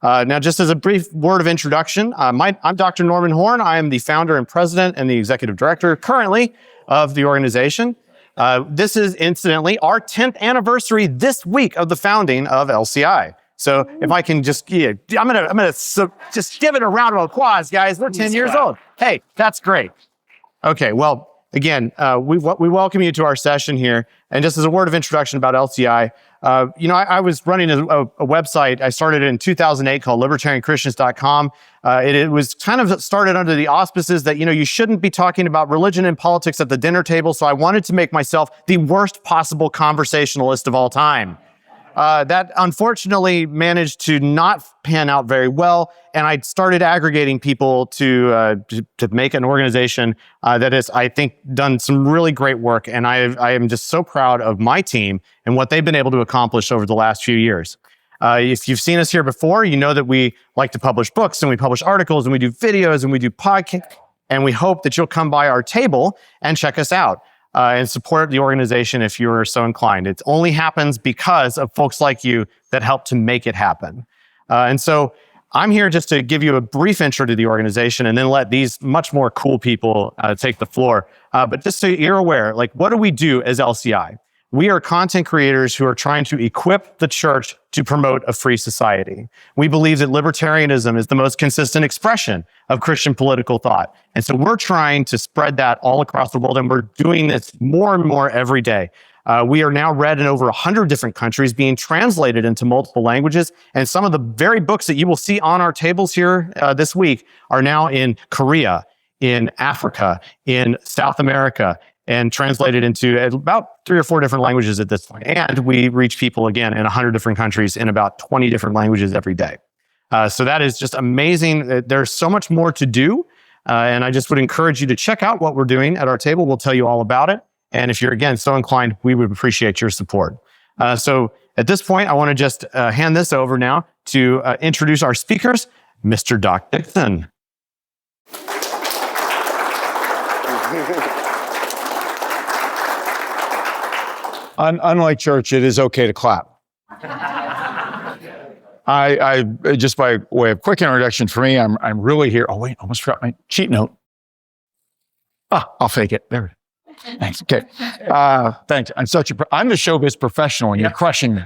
Now, just as a brief word of introduction, I'm Dr. Norman Horn. I am the founder and president and the executive director currently of the organization. This is incidentally our 10th anniversary this week of the founding of LCI. So if I can just, I'm gonna just give it a round of applause, guys. We're 10 years old. Hey, that's great. Okay, well, again, we welcome you to our session here. And just as a word of introduction about LCI, I was running a website. I started in 2008 called libertarianchristians.com. It was kind of started under the auspices that, you shouldn't be talking about religion and politics at the dinner table. So I wanted to make myself the worst possible conversationalist of all time. That unfortunately managed to not pan out very well, and I started aggregating people to make an organization that has, I think, done some really great work, and I am just so proud of my team and what they've been able to accomplish over the last few years. If you've seen us here before, you know that we like to publish books, and we publish articles, and we do videos, and we do podcasts, and we hope that you'll come by our table and check us out. And support the organization if you're so inclined. It only happens because of folks like you that help to make it happen. And so I'm here just to give you a brief intro to the organization and then let these much more cool people take the floor. But just so you're aware, what do we do as LCI? We are content creators who are trying to equip the church to promote a free society. We believe that libertarianism is the most consistent expression of Christian political thought. And so we're trying to spread that all across the world, and we're doing this more and more every day. We are now read in over 100 different countries, being translated into multiple languages. And some of the very books that you will see on our tables here this week are now in Korea, in Africa, in South America, and translated into about 3 or 4 different languages at this point. And we reach people, again, in 100 different countries in about 20 different languages every day. So that is just amazing. There's so much more to do. And I just would encourage you to check out what we're doing at our table. We'll tell you all about it. And if you're, again, so inclined, we would appreciate your support. So at this point, I want to just hand this over now to introduce our speakers, Mr. Doc Dixon. Unlike church, it is okay to clap. I just by way of quick introduction for me, I'm really here. Oh wait, almost forgot my cheat note. I'll fake it. There. Thanks. Okay. Thanks. I'm the showbiz professional, and you're crushing me.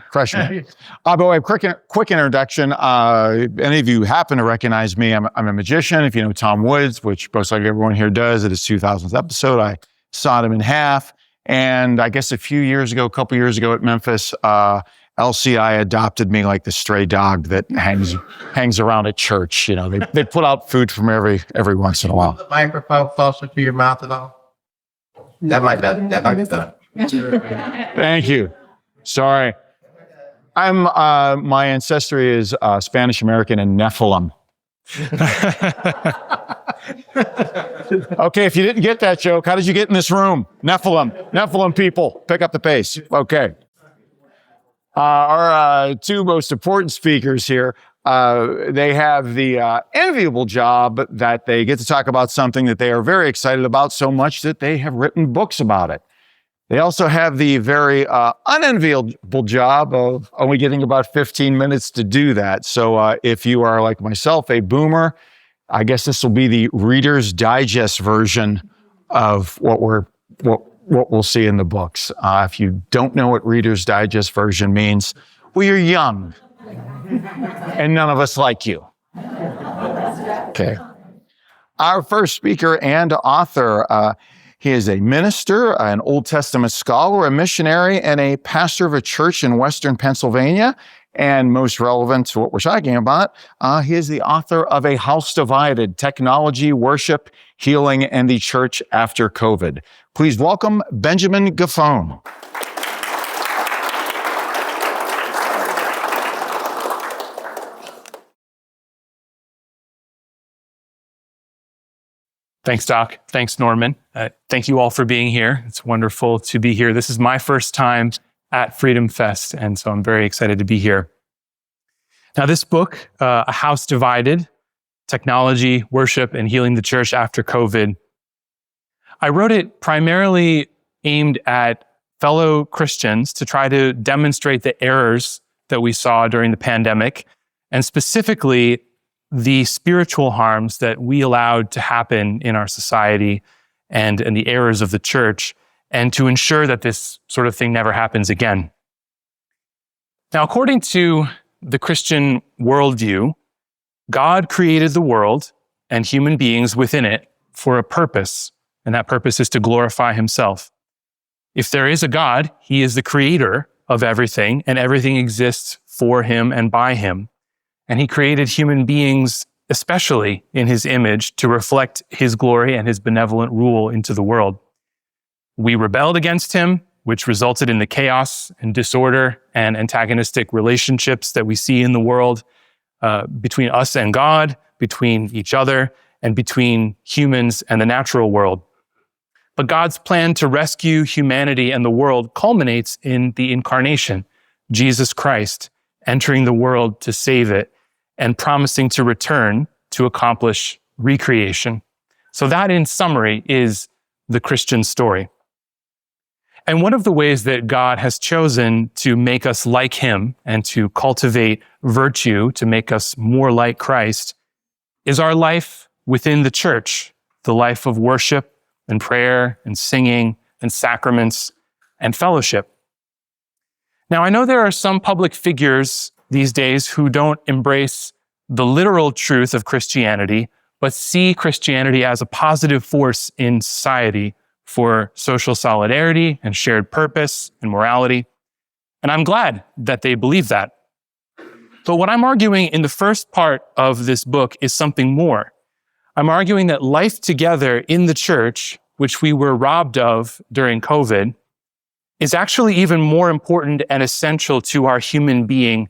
By way of quick introduction, any of you happen to recognize me? I'm a magician. If you know Tom Woods, which most likely everyone here does, at his 2000th episode, I sawed him in half. And I guess a couple years ago at Memphis, LCI adopted me like the stray dog that hangs around at church. They put out food from every once in a while. The microphone closer to your mouth at all? That might be done. Thank you. Sorry. My ancestry is Spanish American and Nephilim. Okay, if you didn't get that joke, how did you get in this room? Nephilim people, pick up the pace. Okay. Our 2 most important speakers here, they have the enviable job that they get to talk about something that they are very excited about so much that they have written books about it. They also have the very unenviable job of only getting about 15 minutes to do that. So if you are like myself, a boomer, I guess this will be the Reader's Digest version of what we'll see in the books. If you don't know what Reader's Digest version means, well, you're young, and none of us like you. Okay. Our first speaker and author, he is a minister, an Old Testament scholar, a missionary, and a pastor of a church in Western Pennsylvania. And most relevant to what we're talking about, he is the author of A House Divided: Technology, Worship, Healing, and the Church After COVID. Please welcome Benjamin Gaffone. Thanks, Doc. Thanks, Norman. Thank you all for being here. It's wonderful to be here. This is my first time at Freedom Fest, and so I'm very excited to be here. Now, this book, A House Divided: Technology, Worship, and Healing the Church After COVID, I wrote it primarily aimed at fellow Christians to try to demonstrate the errors that we saw during the pandemic and specifically the spiritual harms that we allowed to happen in our society and the errors of the church, and to ensure that this sort of thing never happens again. Now, according to the Christian worldview, God created the world and human beings within it for a purpose, and that purpose is to glorify himself. If there is a God, he is the creator of everything, and everything exists for him and by him. And he created human beings, especially in his image, to reflect his glory and his benevolent rule into the world. We rebelled against him, which resulted in the chaos and disorder and antagonistic relationships that we see in the world between us and God, between each other, and between humans and the natural world. But God's plan to rescue humanity and the world culminates in the incarnation, Jesus Christ entering the world to save it and promising to return to accomplish recreation. So that, in summary, is the Christian story. And one of the ways that God has chosen to make us like him and to cultivate virtue to make us more like Christ is our life within the church, the life of worship and prayer and singing and sacraments and fellowship. Now, I know there are some public figures these days who don't embrace the literal truth of Christianity, but see Christianity as a positive force in society for social solidarity and shared purpose and morality. And I'm glad that they believe that. But what I'm arguing in the first part of this book is something more. I'm arguing that life together in the church, which we were robbed of during COVID, is actually even more important and essential to our human being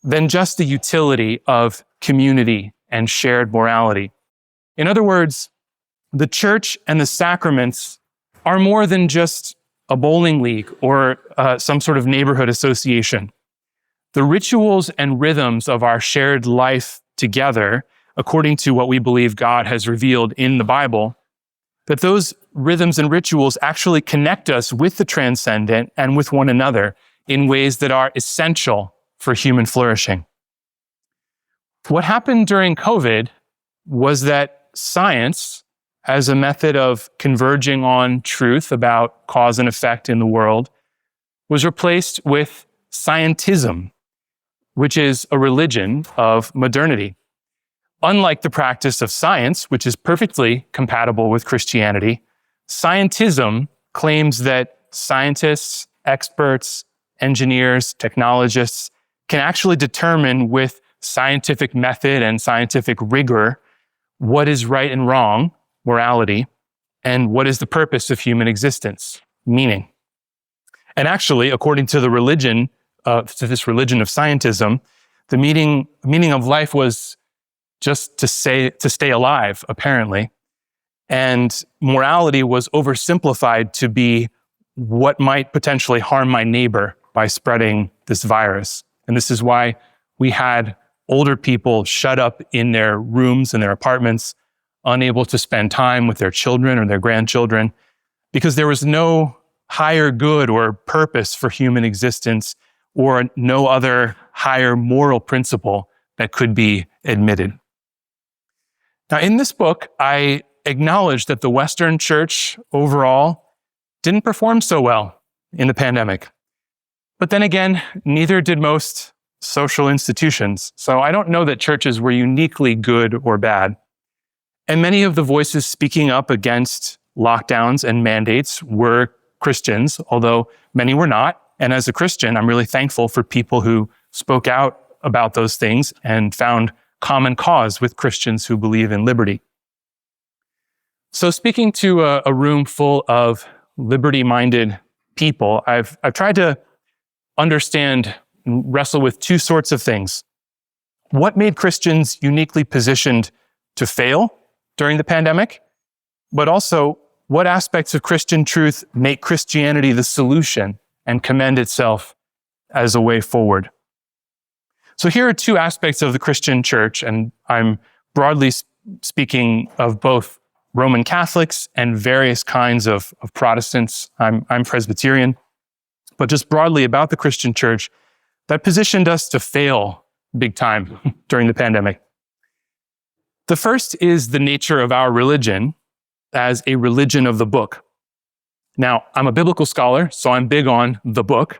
than just the utility of community and shared morality. In other words, the church and the sacraments are more than just a bowling league or some sort of neighborhood association. The rituals and rhythms of our shared life together, according to what we believe God has revealed in the Bible, that those rhythms and rituals actually connect us with the transcendent and with one another in ways that are essential for human flourishing. What happened during COVID was that science, as a method of converging on truth about cause and effect in the world, was replaced with scientism, which is a religion of modernity. Unlike the practice of science, which is perfectly compatible with Christianity, scientism claims that scientists, experts, engineers, technologists can actually determine with scientific method and scientific rigor what is right and wrong, morality, and what is the purpose of human existence, meaning. And actually, according to the religion, to this religion of scientism, the meaning of life was just to stay alive, apparently. And morality was oversimplified to be what might potentially harm my neighbor by spreading this virus. And this is why we had older people shut up in their rooms and their apartments, unable to spend time with their children or their grandchildren, because there was no higher good or purpose for human existence or no other higher moral principle that could be admitted. Now, in this book, I acknowledge that the Western church overall didn't perform so well in the pandemic. But then again, neither did most social institutions. So I don't know that churches were uniquely good or bad. And many of the voices speaking up against lockdowns and mandates were Christians, although many were not. And as a Christian, I'm really thankful for people who spoke out about those things and found common cause with Christians who believe in liberty. So speaking to a room full of liberty-minded people, I've tried to understand and wrestle with two sorts of things. What made Christians uniquely positioned to fail during the pandemic? But also, what aspects of Christian truth make Christianity the solution and commend itself as a way forward? So here are two aspects of the Christian church, and I'm broadly speaking of both Roman Catholics and various kinds of Protestants. I'm Presbyterian, but just broadly about the Christian church that positioned us to fail big time during the pandemic. The first is the nature of our religion as a religion of the book. Now, I'm a biblical scholar, so I'm big on the book,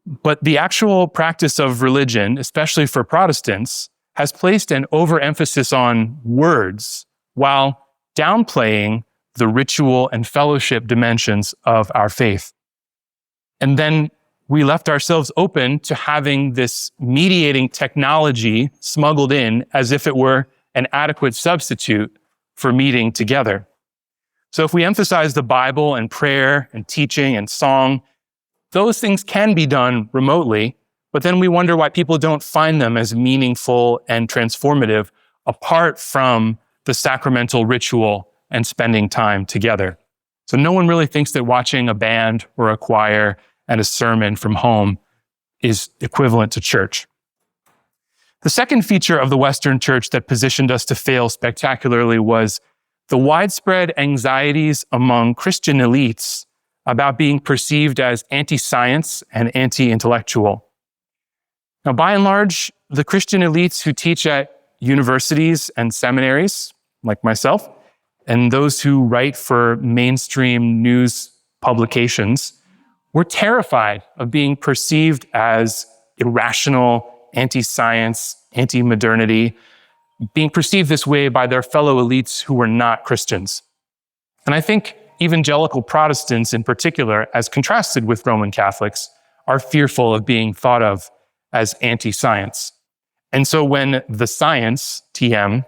but the actual practice of religion, especially for Protestants, has placed an overemphasis on words while downplaying the ritual and fellowship dimensions of our faith. And then we left ourselves open to having this mediating technology smuggled in as if it were an adequate substitute for meeting together. So if we emphasize the Bible and prayer and teaching and song, those things can be done remotely, but then we wonder why people don't find them as meaningful and transformative apart from the sacramental ritual and spending time together. So no one really thinks that watching a band or a choir and a sermon from home is equivalent to church. The second feature of the Western church that positioned us to fail spectacularly was the widespread anxieties among Christian elites about being perceived as anti-science and anti-intellectual. Now, by and large, the Christian elites who teach at universities and seminaries, like myself, and those who write for mainstream news publications, were terrified of being perceived as irrational, anti-science, anti-modernity, being perceived this way by their fellow elites who were not Christians. And I think evangelical Protestants in particular, as contrasted with Roman Catholics, are fearful of being thought of as anti-science. And so when the science, TM,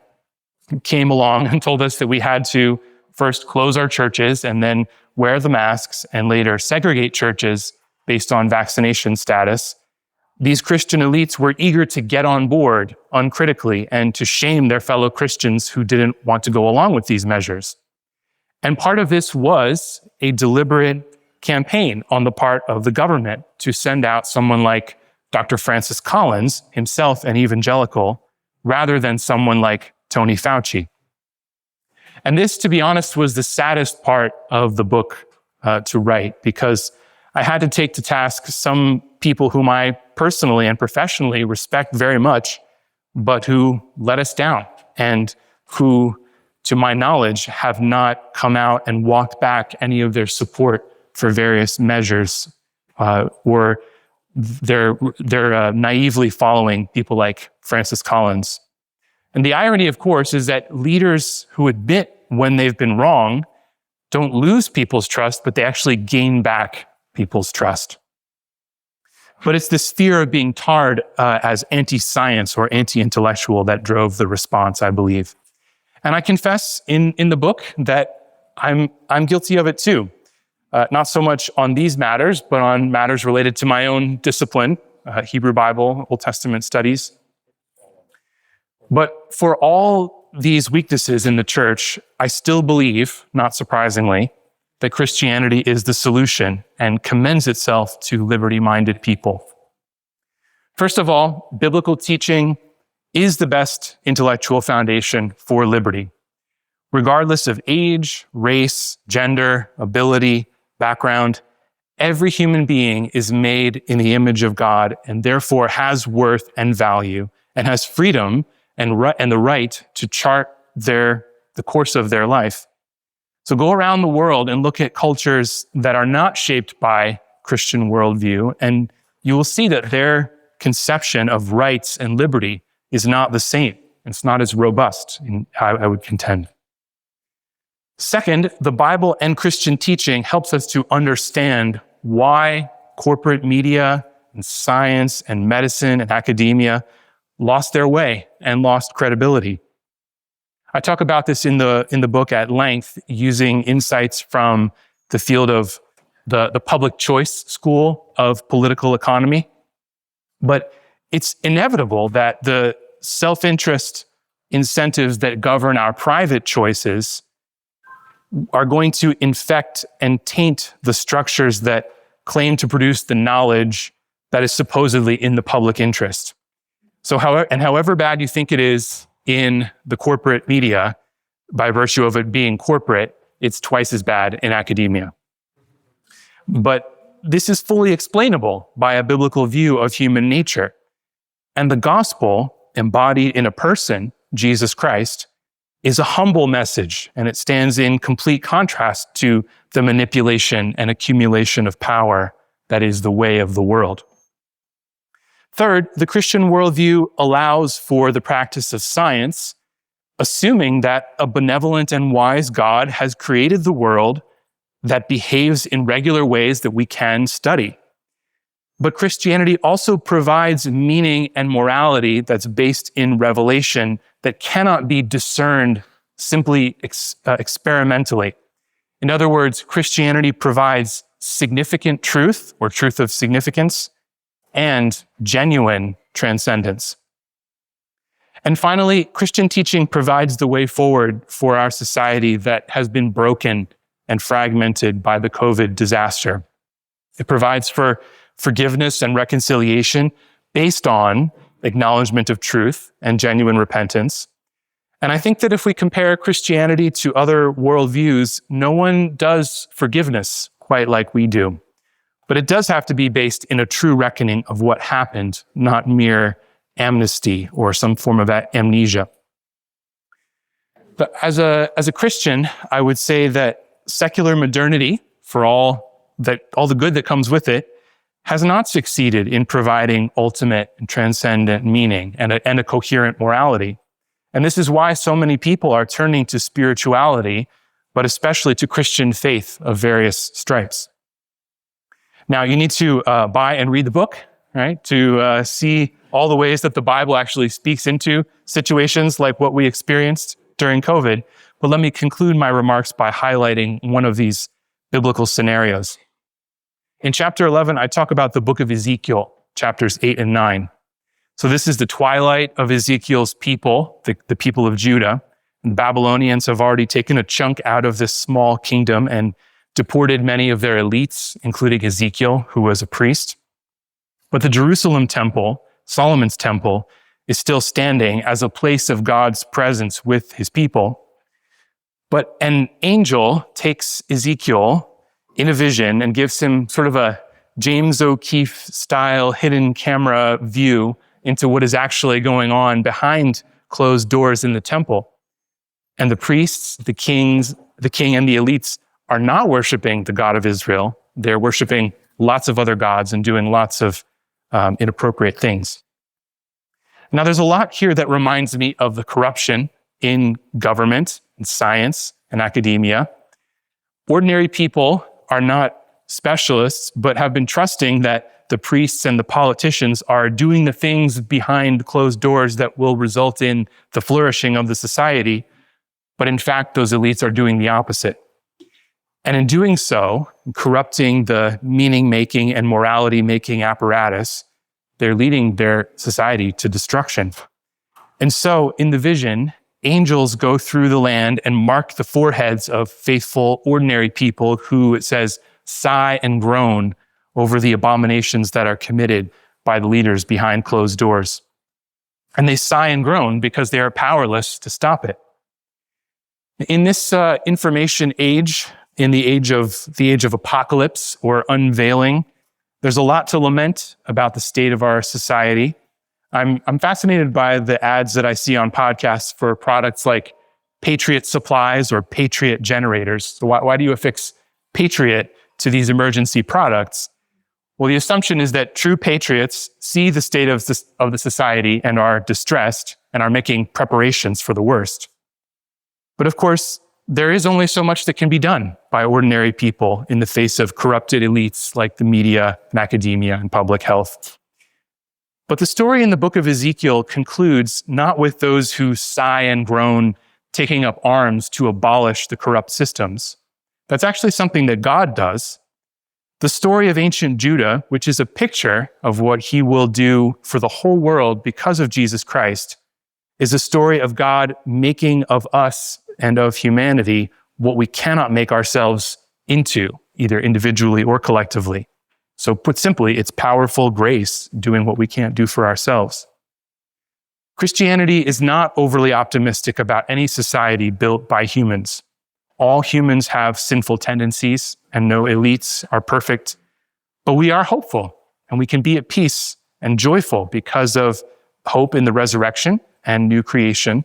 came along and told us that we had to first close our churches and then wear the masks and later segregate churches based on vaccination status, these Christian elites were eager to get on board uncritically and to shame their fellow Christians who didn't want to go along with these measures. And part of this was a deliberate campaign on the part of the government to send out someone like Dr. Francis Collins, himself an evangelical, rather than someone like Tony Fauci. And this, to be honest, was the saddest part of the book to write, because I had to take to task some people whom I personally and professionally respect very much, but who let us down and who, to my knowledge, have not come out and walked back any of their support for various measures, or they're naively following people like Francis Collins. And the irony, of course, is that leaders who admit when they've been wrong don't lose people's trust, but they actually gain back people's trust. But it's this fear of being tarred as anti-science or anti-intellectual that drove the response, I believe. And I confess in the book that I'm guilty of it too. Not so much on these matters, but on matters related to my own discipline, Hebrew Bible, Old Testament studies. But for all these weaknesses in the church, I still believe, not surprisingly, that Christianity is the solution and commends itself to liberty-minded people. First of all, biblical teaching is the best intellectual foundation for liberty. Regardless of age, race, gender, ability, background, every human being is made in the image of God and therefore has worth and value and has freedom and the right to chart the course of their life. So go around the world and look at cultures that are not shaped by Christian worldview, and you will see that their conception of rights and liberty is not the same. It's not as robust, I would contend. Second, the Bible and Christian teaching helps us to understand why corporate media and science and medicine and academia lost their way and lost credibility. I talk about this in the book at length, using insights from the field of the public choice school of political economy. But it's inevitable that the self-interest incentives that govern our private choices are going to infect and taint the structures that claim to produce the knowledge that is supposedly in the public interest. So however bad you think it is in the corporate media, by virtue of it being corporate, it's twice as bad in academia. But this is fully explainable by a biblical view of human nature. And the gospel, embodied in a person, Jesus Christ, is a humble message, and it stands in complete contrast to the manipulation and accumulation of power that is the way of the world. Third, the Christian worldview allows for the practice of science, assuming that a benevolent and wise God has created the world that behaves in regular ways that we can study. But Christianity also provides meaning and morality that's based in revelation that cannot be discerned simply experimentally. In other words, Christianity provides significant truth or truth of significance and genuine transcendence. And finally, Christian teaching provides the way forward for our society that has been broken and fragmented by the COVID disaster. It provides for forgiveness and reconciliation based on acknowledgement of truth and genuine repentance. And I think that if we compare Christianity to other worldviews, no one does forgiveness quite like we do. But it does have to be based in a true reckoning of what happened, not mere amnesty or some form of amnesia. But as a Christian, I would say that secular modernity, for all the good that comes with it, has not succeeded in providing ultimate and transcendent meaning and a coherent morality. And this is why so many people are turning to spirituality, but especially to Christian faith of various stripes. Now, you need to buy and read the book, right, to see all the ways that the Bible actually speaks into situations like what we experienced during COVID. But let me conclude my remarks by highlighting one of these biblical scenarios. In chapter 11, I talk about the book of Ezekiel, chapters 8 and 9. So this is the twilight of Ezekiel's people, the people of Judah. And the Babylonians have already taken a chunk out of this small kingdom and deported many of their elites, including Ezekiel, who was a priest. But the Jerusalem temple, Solomon's temple, is still standing as a place of God's presence with his people. But an angel takes Ezekiel in a vision and gives him sort of a James O'Keefe style hidden camera view into what is actually going on behind closed doors in the temple. And the priests, the king and the elites are not worshiping the God of Israel. They're worshiping lots of other gods and doing lots of inappropriate things. Now, there's a lot here that reminds me of the corruption in government and science and academia. Ordinary people are not specialists, but have been trusting that the priests and the politicians are doing the things behind closed doors that will result in the flourishing of the society. But in fact, those elites are doing the opposite. And in doing so, corrupting the meaning-making and morality-making apparatus, they're leading their society to destruction. And so, in the vision, angels go through the land and mark the foreheads of faithful, ordinary people who, it says, sigh and groan over the abominations that are committed by the leaders behind closed doors. And they sigh and groan because they are powerless to stop it. In this information age, in the age of apocalypse or unveiling, there's a lot to lament about the state of our society. I'm fascinated by the ads that I see on podcasts for products like Patriot supplies or Patriot generators. So why do you affix Patriot to these emergency products? Well, the assumption is that true patriots see the state of the society and are distressed and are making preparations for the worst. But of course, there is only so much that can be done by ordinary people in the face of corrupted elites like the media and academia and public health. But the story in the book of Ezekiel concludes not with those who sigh and groan, taking up arms to abolish the corrupt systems. That's actually something that God does. The story of ancient Judah, which is a picture of what he will do for the whole world because of Jesus Christ, is a story of God making of us and of humanity what we cannot make ourselves into, either individually or collectively. So put simply, it's powerful grace doing what we can't do for ourselves. Christianity is not overly optimistic about any society built by humans. All humans have sinful tendencies, and no elites are perfect. But we are hopeful, and we can be at peace and joyful because of hope in the resurrection and new creation.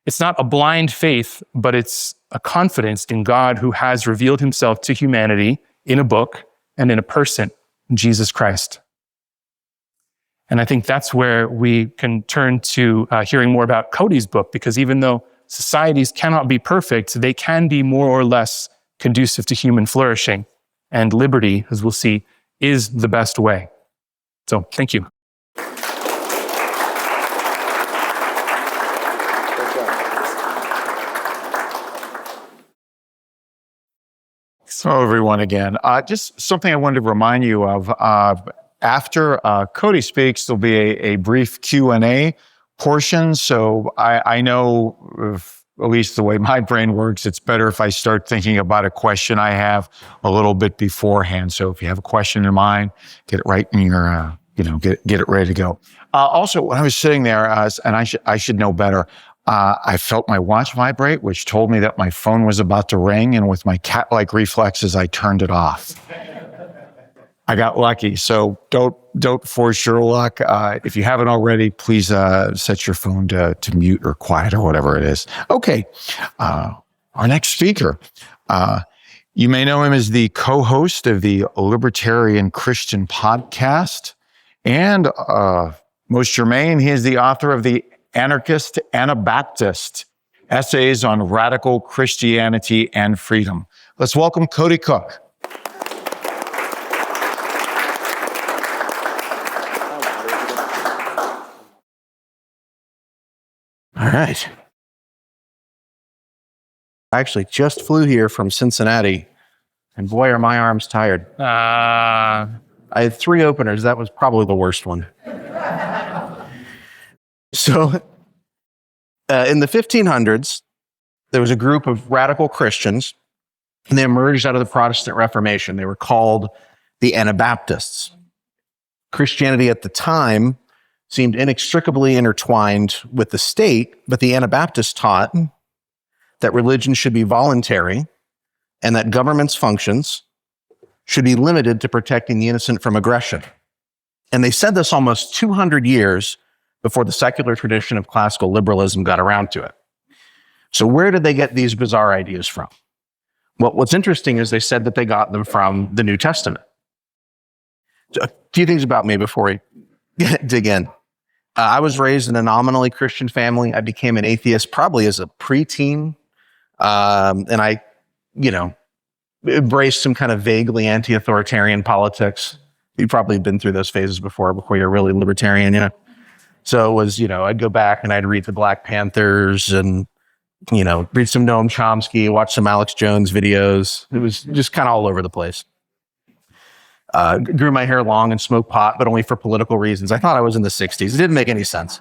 It's not a blind faith, but it's a confidence in God who has revealed himself to humanity in a book and in a person, Jesus Christ. And I think that's where we can turn to hearing more about Cody's book, because even though societies cannot be perfect, they can be more or less conducive to human flourishing. And liberty, as we'll see, is the best way. So thank you. Hello, everyone, again. Just something I wanted to remind you of. After Cody speaks, there'll be a brief Q&A portion. So I know, at least the way my brain works, it's better if I start thinking about a question I have a little bit beforehand. So if you have a question in mind, get it right in your, get it ready to go. Also, when I was sitting there, and I should know better, I felt my watch vibrate, which told me that my phone was about to ring, and with my cat-like reflexes, I turned it off. I got lucky, so don't force your luck. If you haven't already, please set your phone to mute or quiet or whatever it is. Okay, our next speaker. You may know him as the co-host of the Libertarian Christian podcast, and most germane, he is the author of the Anarchist Anabaptist, Essays on Radical Christianity and Freedom. Let's welcome Cody Cook. All right. I actually just flew here from Cincinnati, and boy, are my arms tired. I had 3 openers. That was probably the worst one. So, in the 1500s, there was a group of radical Christians, and they emerged out of the Protestant Reformation. They were called the Anabaptists. Christianity at the time seemed inextricably intertwined with the state, but the Anabaptists taught that religion should be voluntary and that government's functions should be limited to protecting the innocent from aggression. And they said this almost 200 years before the secular tradition of classical liberalism got around to it. So where did they get these bizarre ideas from? Well, what's interesting is they said that they got them from the New Testament. So a few things about me before we dig in. I was raised in a nominally Christian family. I became an atheist probably as a preteen. And I, embraced some kind of vaguely anti-authoritarian politics. You've probably been through those phases before you're really libertarian, So it was, I'd go back and I'd read the Black Panthers and, read some Noam Chomsky, watch some Alex Jones videos. It was just kind of all over the place. Grew my hair long and smoked pot, but only for political reasons. I thought I was in the 60s. It didn't make any sense.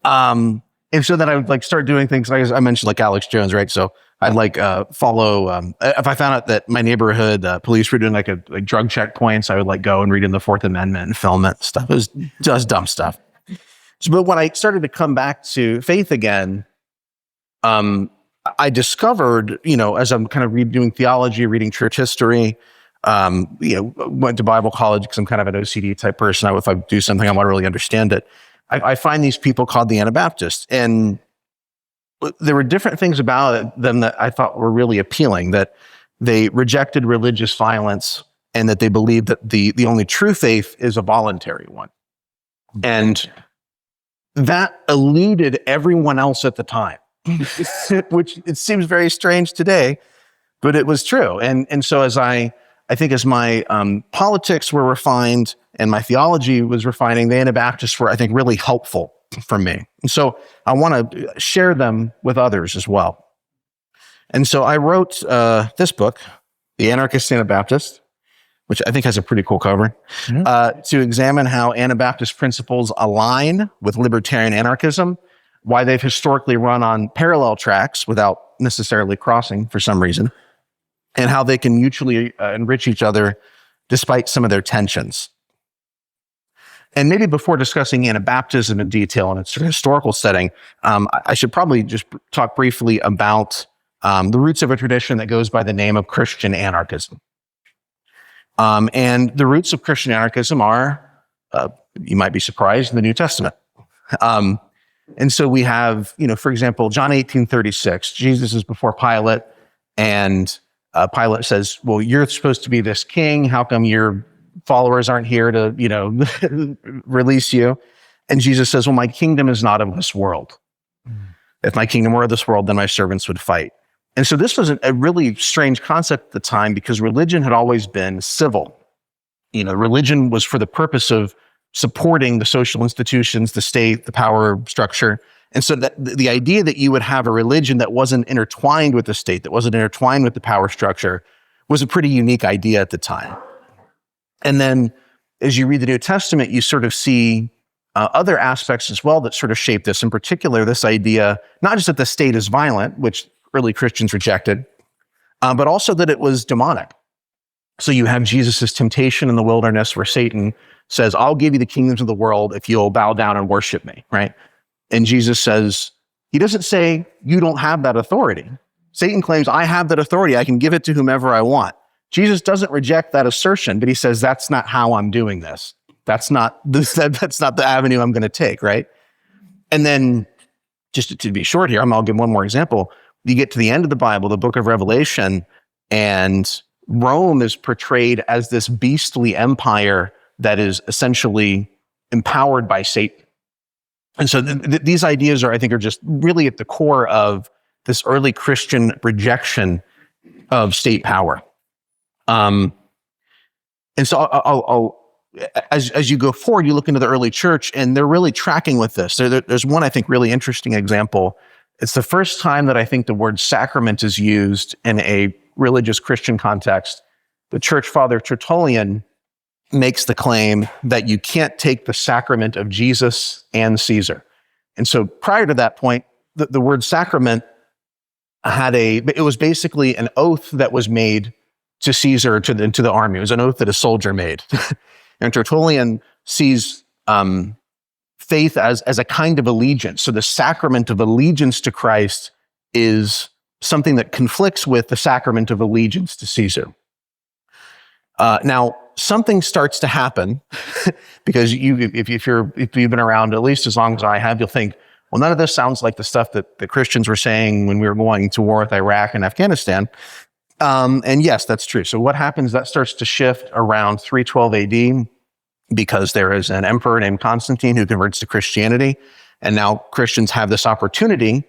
And so then I would start doing things like I mentioned, like Alex Jones, right? So I'd follow, if I found out that my neighborhood police were doing like drug checkpoints, I would go and read in the Fourth Amendment and film it and stuff. It was just dumb stuff. So, but when I started to come back to faith again, I discovered, as I'm kind of doing theology, reading church history, went to Bible college because I'm kind of an OCD type person. If I do something, I want to really understand it. I find these people called the Anabaptists, and there were different things about them that I thought were really appealing, that they rejected religious violence and that they believed that the only true faith is a voluntary one. And that eluded everyone else at the time, which it seems very strange today, but it was true. And so as I think as my politics were refined and my theology was refining, the Anabaptists were, I think, really helpful for me. And so I want to share them with others as well. And so I wrote this book, The Anarchist Anabaptist, which I think has a pretty cool cover, to examine how Anabaptist principles align with libertarian anarchism, why they've historically run on parallel tracks without necessarily crossing for some reason, and how they can mutually enrich each other despite some of their tensions. And maybe before discussing Anabaptism in detail in its historical setting, I should probably just talk briefly about the roots of a tradition that goes by the name of Christian anarchism. And the roots of Christian anarchism are You might be surprised, in the New Testament. And so we have, for example, John 18:36, Jesus is before Pilate, and Pilate says, well, you're supposed to be this king. How come your followers aren't here to, release you? And Jesus says, well, my kingdom is not of this world. If my kingdom were of this world, then my servants would fight. And so this was a really strange concept at the time, because religion had always been civil. Religion was for the purpose of supporting the social institutions, the state, the power structure. And so that the idea that you would have a religion that wasn't intertwined with the state, that wasn't intertwined with the power structure, was a pretty unique idea at the time. And then as you read the New Testament, you sort of see other aspects as well that sort of shape this. In particular, this idea, not just that the state is violent, which early Christians rejected, but also that it was demonic. So you have Jesus' temptation in the wilderness, where Satan says, I'll give you the kingdoms of the world if you'll bow down and worship me, right? And Jesus says, he doesn't say, you don't have that authority. Satan claims, I have that authority. I can give it to whomever I want. Jesus doesn't reject that assertion, but he says, that's not how I'm doing this. That's not the avenue I'm going to take, right? And then, just to be short here, I'll give one more example. You get to the end of the Bible, the book of Revelation, and Rome is portrayed as this beastly empire that is essentially empowered by Satan. And so these ideas are just really at the core of this early Christian rejection of state power. And so I'll as you go forward, you look into the early church, and they're really tracking with this. There's one, I think, really interesting example. It's the first time that I think the word sacrament is used in a religious Christian context. The church father Tertullian makes the claim that you can't take the sacrament of Jesus and Caesar. And so prior to that point, the word sacrament it was basically an oath that was made to Caesar, to the army. It was an oath that a soldier made. And Tertullian sees faith as a kind of allegiance. So the sacrament of allegiance to Christ is something that conflicts with the sacrament of allegiance to Caesar. Now, something starts to happen because if you've been around at least as long as I have, you'll think, well, none of this sounds like the stuff that the Christians were saying when we were going to war with Iraq and Afghanistan. And yes, that's true. So what happens, that starts to shift around 312 AD because there is an emperor named Constantine who converts to Christianity. And now Christians have this opportunity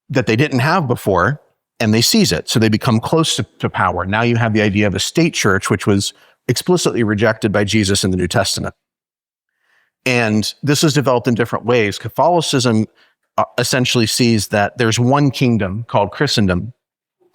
that they didn't have before, and they seize it. So they become close to power. Now you have the idea of a state church, which was explicitly rejected by Jesus in the New Testament. And this is developed in different ways. Catholicism essentially sees that there's one kingdom called Christendom,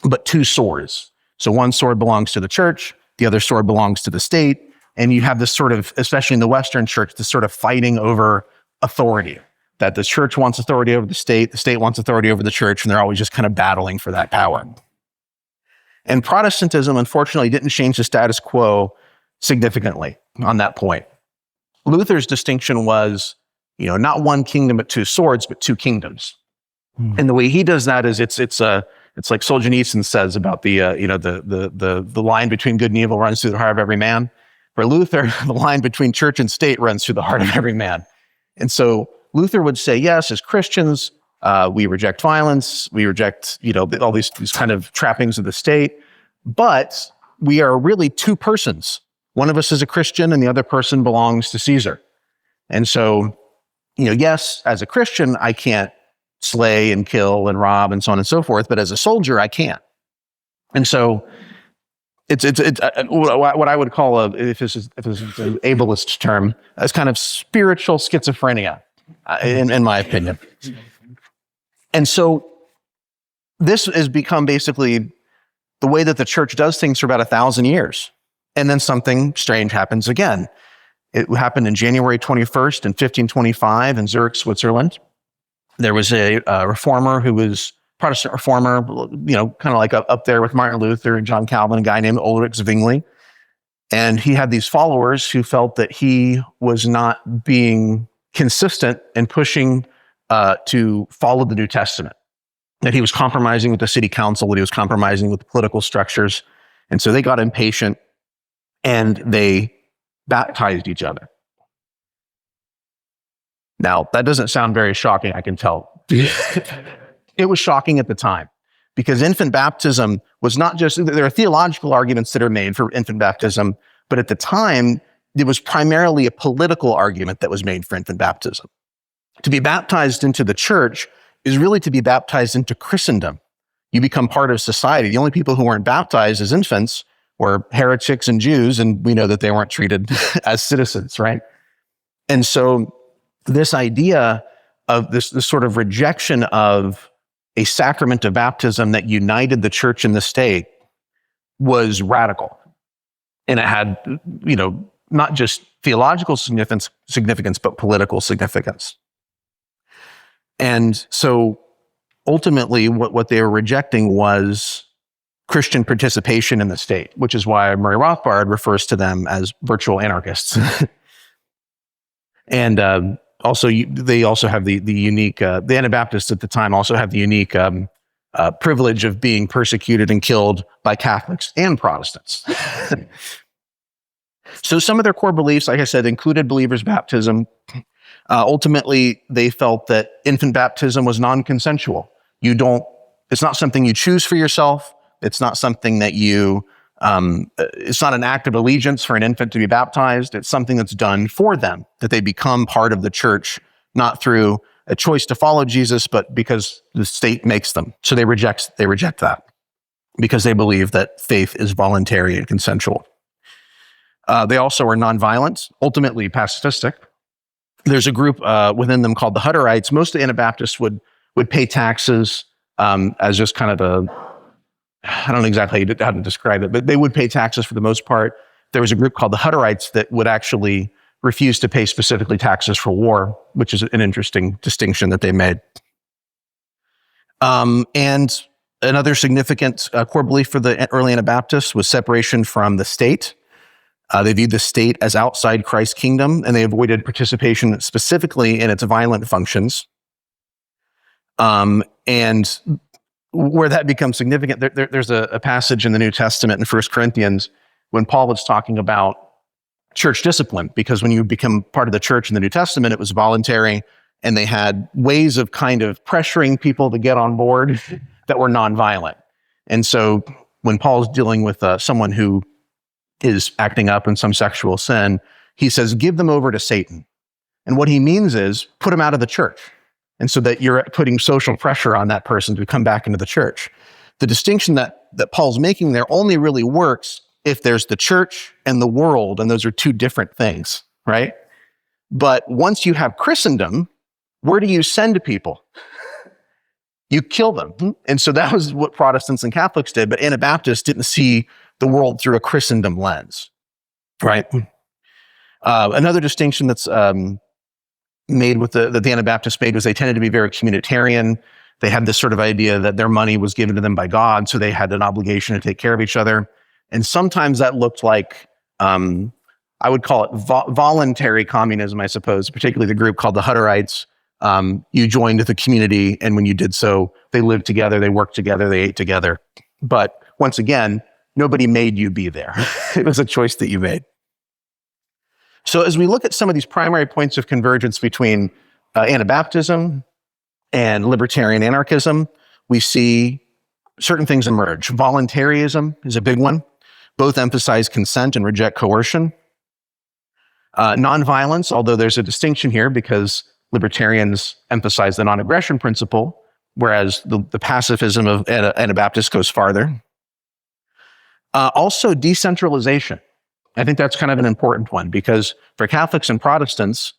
but two swords. So one sword belongs to the church, the other sword belongs to the state. And you have this sort of, especially in the Western church, this sort of fighting over authority, that the church wants authority over the state wants authority over the church, and they're always just kind of battling for that power. And Protestantism, unfortunately, didn't change the status quo significantly on that point. Luther's distinction was, not one kingdom but two swords, but two kingdoms. And the way he does that is it's like Solzhenitsyn says about the line between good and evil runs through the heart of every man. For Luther, the line between church and state runs through the heart of every man. And so Luther would say, yes, as Christians, we reject violence, we reject, all these kind of trappings of the state, but we are really two persons. One of us is a Christian and the other person belongs to Caesar. And so, yes, as a Christian, I can't slay and kill and rob and so on and so forth, but as a soldier, I can. And so it's what I would call if this is an ableist term, as kind of spiritual schizophrenia, in my opinion. And so this has become basically the way that the church does things for about 1,000 years. And then something strange happens again. It happened in January 21st in 1525 in Zurich, Switzerland. There was a reformer who was Protestant reformer, kind of like up there with Martin Luther and John Calvin, a guy named Ulrich Zwingli. And he had these followers who felt that he was not being consistent in pushing to follow the New Testament, that he was compromising with the city council, that he was compromising with the political structures. And so they got impatient and they baptized each other. Now, that doesn't sound very shocking, I can tell. It was shocking at the time because infant baptism was not just, there are theological arguments that are made for infant baptism, but at the time, it was primarily a political argument that was made for infant baptism. To be baptized into the church is really to be baptized into Christendom. You become part of society. The only people who weren't baptized as infants were heretics and Jews, and we know that they weren't treated as citizens, right? And so this idea of this sort of rejection of a sacrament of baptism that united the church and the state was radical. And it had, not just theological significance, but political significance. And so ultimately what they were rejecting was Christian participation in the state, which is why Murray Rothbard refers to them as virtual anarchists. And they also have the unique, the Anabaptists at the time also have the unique privilege of being persecuted and killed by Catholics and Protestants. So some of their core beliefs, like I said, included believers' baptism. Ultimately, they felt that infant baptism was non-consensual. It's not something you choose for yourself. It's not something that it's not an act of allegiance for an infant to be baptized. It's something that's done for them, that they become part of the church, not through a choice to follow Jesus, but because the state makes them. So they reject that because they believe that faith is voluntary and consensual. They also are nonviolent, ultimately pacifistic. There's a group within them called the Hutterites. Most of the Anabaptists would pay taxes as just kind of I don't know exactly how to describe it, but they would pay taxes for the most part. There was a group called the Hutterites that would actually refuse to pay specifically taxes for war, which is an interesting distinction that they made. And another significant core belief for the early Anabaptists was separation from the state. They viewed the state as outside Christ's kingdom, and they avoided participation specifically in its violent functions. And where that becomes significant, there's a passage in the New Testament in 1 Corinthians when Paul was talking about church discipline, because when you become part of the church in the New Testament, it was voluntary, and they had ways of kind of pressuring people to get on board that were nonviolent. And so when Paul's dealing with someone who is acting up in some sexual sin, he says, give them over to Satan. And what he means is put them out of the church. And so that you're putting social pressure on that person to come back into the church. The distinction that Paul's making there only really works if there's the church and the world, and those are two different things, right? But once you have Christendom, where do you send people? You kill them. And so that was what Protestants and Catholics did, but Anabaptists didn't see the world through a Christendom lens, right? Another distinction that's made with the Anabaptists made was they tended to be very communitarian. They had this sort of idea that their money was given to them by God, so they had an obligation to take care of each other. And sometimes that looked like, I would call it voluntary communism, I suppose, particularly the group called the Hutterites. You joined the community, and when you did so, they lived together, they worked together, they ate together. But once again, nobody made you be there. It was a choice that you made. So as we look at some of these primary points of convergence between Anabaptism and libertarian anarchism, we see certain things emerge. Voluntarism is a big one. Both emphasize consent and reject coercion. Nonviolence, although there's a distinction here because libertarians emphasize the non-aggression principle, whereas the pacifism of Anabaptists goes farther. Also, decentralization. I think that's kind of an important one because for Catholics and Protestants,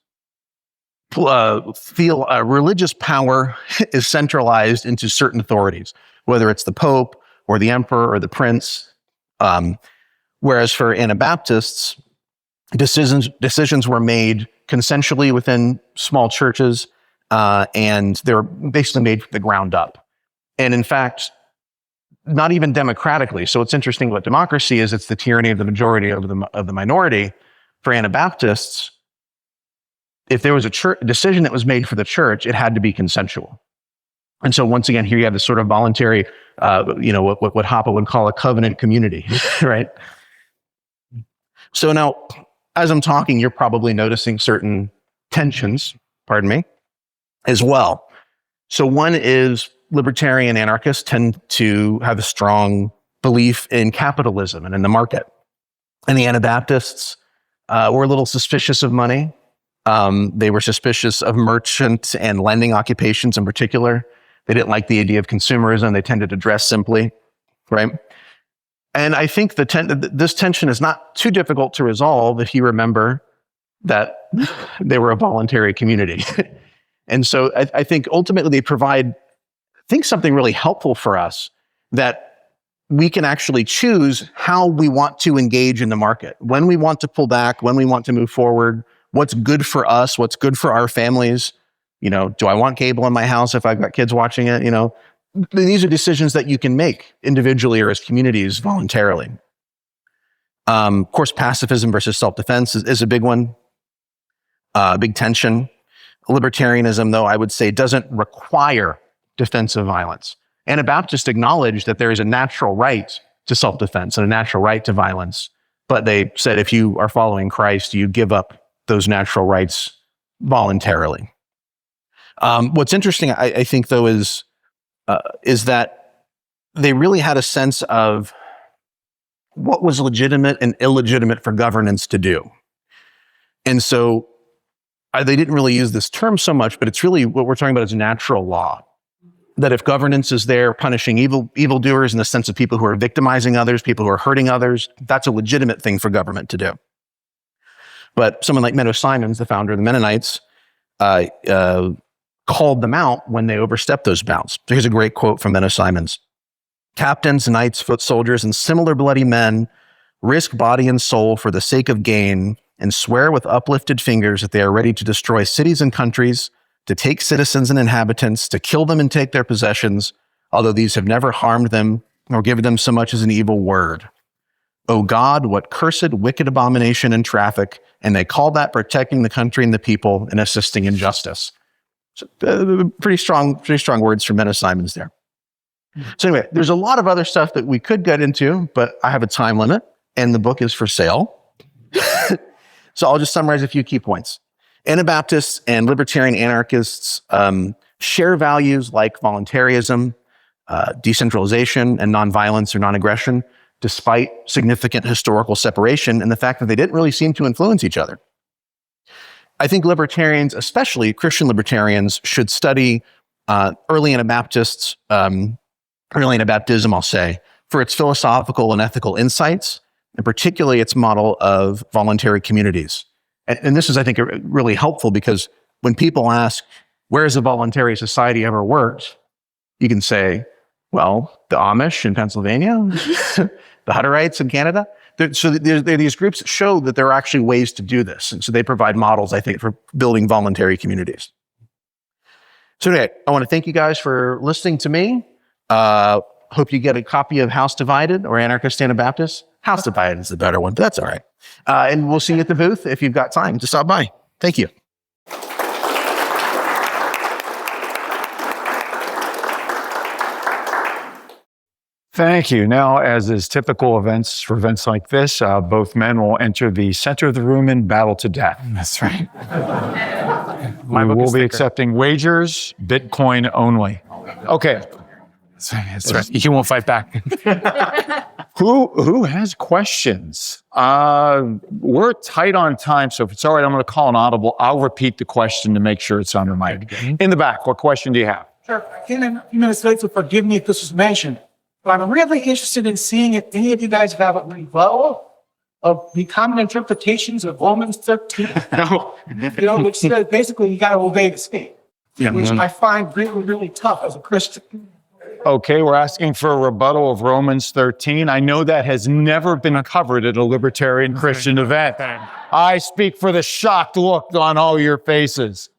feel religious power is centralized into certain authorities, whether it's the Pope or the Emperor or the Prince. Whereas for Anabaptists, decisions were made consensually within small churches, and they were basically made from the ground up. And in fact, not even democratically. So what's interesting about democracy is it's the tyranny of the majority over the minority. For Anabaptists, if there was a decision that was made for the church, it had to be consensual. And so once again, here you have this sort of voluntary, what Hoppe would call a covenant community, right? So now, as I'm talking, you're probably noticing certain tensions as well. So one is libertarian anarchists tend to have a strong belief in capitalism and in the market. And the Anabaptists were a little suspicious of money. They were suspicious of merchant and lending occupations in particular. They didn't like the idea of consumerism. They tended to dress simply, right? And I think this tension is not too difficult to resolve if you remember that they were a voluntary community. And so I think ultimately they provide, something really helpful for us, that we can actually choose how we want to engage in the market, when we want to pull back, when we want to move forward, what's good for us, what's good for our families. Do I want cable in my house if I've got kids watching it? These are decisions that you can make individually or as communities voluntarily. Of course, pacifism versus self-defense is a big one, big tension. Libertarianism, though, I would say doesn't require defensive violence. Anabaptists acknowledge that there is a natural right to self-defense and a natural right to violence. But they said if you are following Christ, you give up those natural rights voluntarily. What's interesting, I think, though, is that they really had a sense of what was legitimate and illegitimate for governance to do. And so they didn't really use this term so much, but it's really what we're talking about is natural law. That if governance is there punishing evildoers in the sense of people who are victimizing others, people who are hurting others, that's a legitimate thing for government to do. But someone like Menno Simons, the founder of the Mennonites, called them out when they overstepped those bounds. Here's a great quote from Menno Simons. "Captains, knights, foot soldiers, and similar bloody men risk body and soul for the sake of gain and swear with uplifted fingers that they are ready to destroy cities and countries, to take citizens and inhabitants, to kill them and take their possessions, although these have never harmed them nor given them so much as an evil word. O God, what cursed, wicked abomination and traffic, and they call that protecting the country and the people and assisting in justice." So, pretty strong words from Menno Simons there. So anyway, there's a lot of other stuff that we could get into, but I have a time limit, and the book is for sale. So I'll just summarize a few key points. Anabaptists and libertarian anarchists share values like voluntarism, decentralization, and nonviolence or non-aggression, despite significant historical separation and the fact that they didn't really seem to influence each other. I think libertarians, especially Christian libertarians, should study early Anabaptists, early Anabaptism, I'll say, for its philosophical and ethical insights, and particularly its model of voluntary communities. And this is, I think, really helpful because when people ask, where has a voluntary society ever worked? You can say, well, the Amish in Pennsylvania, the Hutterites in Canada. So these groups show that there are actually ways to do this. And so they provide models, I think, for building voluntary communities. So today, I want to thank you guys for listening to me. Hope you get a copy of House Divided or Anarchist Anabaptist. House Divided is the better one, but that's all right. And we'll see you at the booth if you've got time to stop by. Thank you. Thank you. Now, as is typical for events like this, both men will enter the center of the room and battle to death. That's right. We will be accepting wagers, Bitcoin only. Okay. That's right. He won't fight back. Who has questions? We're tight on time, so if it's all right, I'm going to call an audible. I'll repeat the question to make sure it's on your mic. In the back, what question do you have? Sure. I came in a few minutes late, so forgive me if this was mentioned. But I'm really interested in seeing if any of you guys have a rebuttal of the common interpretations of Romans 13. No. Which says basically you got to obey the state, which I find really, really tough as a Christian. Okay, we're asking for a rebuttal of Romans 13. I know that has never been covered at a Libertarian Christian event. I speak for the shocked look on all your faces.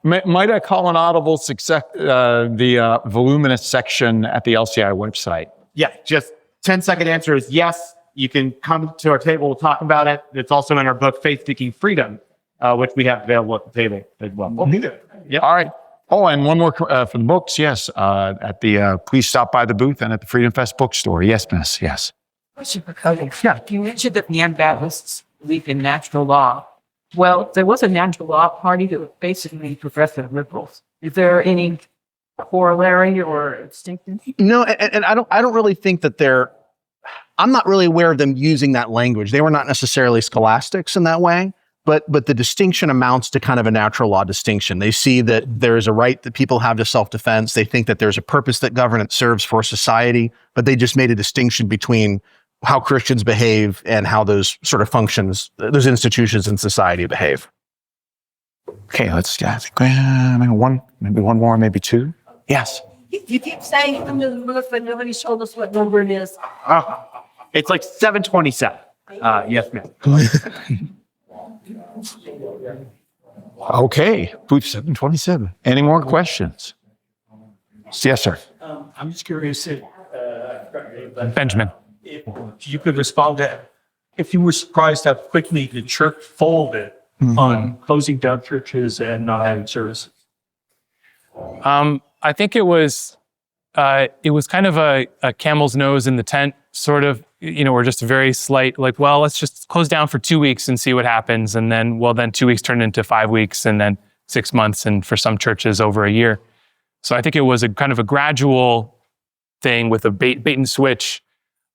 Might I call an audible the voluminous section at the LCI website? Yeah, just 10-second answer is yes. You can come to our table, we'll talk about it. It's also in our book, Faith Seeking Freedom, which we have available at the table as well. Yeah. All right. Oh, and one more for the books. Yes. Please stop by the booth and at the Freedom Fest bookstore. Yes, miss. Yes. Question for Cody. Yeah. You mentioned that the Anabaptists believe in natural law. Well, there was a natural law party that was basically progressive liberals. Is there any corollary or distinction? No, and I don't really think that I'm not really aware of them using that language. They were not necessarily scholastics in that way, but the distinction amounts to kind of a natural law distinction. They see that there is a right that people have to self-defense. They think that there's a purpose that governance serves for society, but they just made a distinction between how Christians behave and how those sort of functions, those institutions in society behave. Okay, let's maybe one more, maybe two. Yes. You keep saying under the roof, but nobody showed us what number it is. It's like 727. Yes, ma'am. Okay, booth 727. Any more questions? Yes, sir. I'm just curious if, Benjamin. if you could respond to, if you were surprised how quickly the church folded on closing down churches and not having services. I think it was kind of a camel's nose in the tent, sort of, or just a very slight, like, well, let's just close down for 2 weeks and see what happens. And then, 2 weeks turned into 5 weeks and then 6 months. And for some churches over a year. So I think it was a kind of a gradual thing with a bait and switch.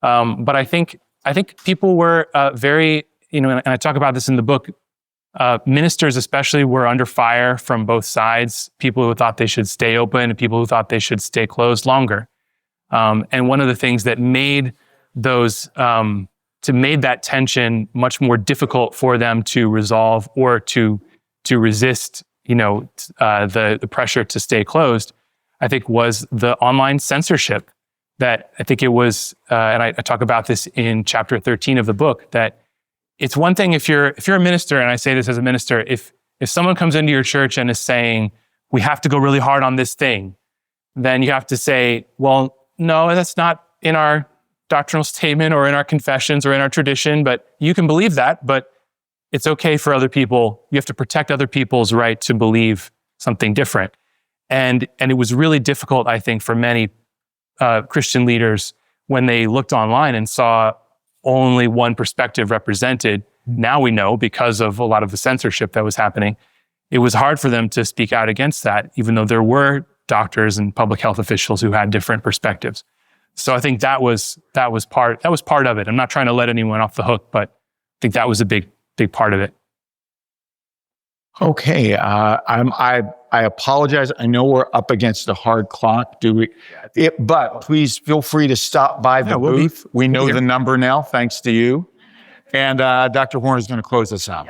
But I think people were very, and I talk about this in the book, ministers especially were under fire from both sides, people who thought they should stay open and people who thought they should stay closed longer. And one of the things that made made that tension much more difficult for them to resolve or to resist, the pressure to stay closed, I think was the online censorship. That I think it was, and I talk about this in chapter 13 of the book, that it's one thing if you're a minister, and I say this as a minister, if someone comes into your church and is saying, we have to go really hard on this thing, then you have to say, well, no, that's not in our doctrinal statement or in our confessions or in our tradition, but you can believe that, but it's okay for other people. You have to protect other people's right to believe something different. And it was really difficult, I think, for many Christian leaders when they looked online and saw only one perspective represented. Now we know, because of a lot of the censorship that was happening, it was hard for them to speak out against that, even though there were doctors and public health officials who had different perspectives. So I think that was part of it. I'm not trying to let anyone off the hook, but I think that was a big part of it. Okay, I apologize. I know we're up against a hard clock. But please feel free to stop by the booth. We know the number now, thanks to you. And Dr. Horn is going to close us out.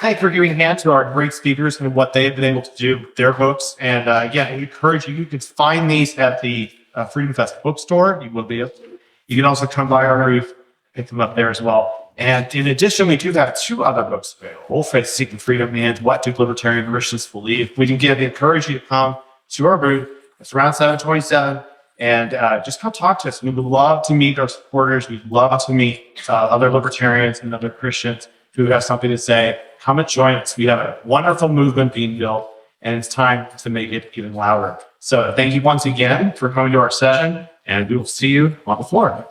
Thanks for giving a hand to our great speakers and what they've been able to do with their books. And I encourage you, you can find these at the Freedom Fest bookstore. You will be able to. You can also come by our booth, pick them up there as well. And in addition, we do have 2 other books available: Faith, Seeking Freedom and What Do Libertarian Christians Believe. We encourage you to come to our booth. It's around 727. And just come talk to us. We would love to meet our supporters. We'd love to meet other libertarians and other Christians who have something to say. Come and join us. We have a wonderful movement being built, and it's time to make it even louder. So thank you once again for coming to our session, and we will see you on the floor.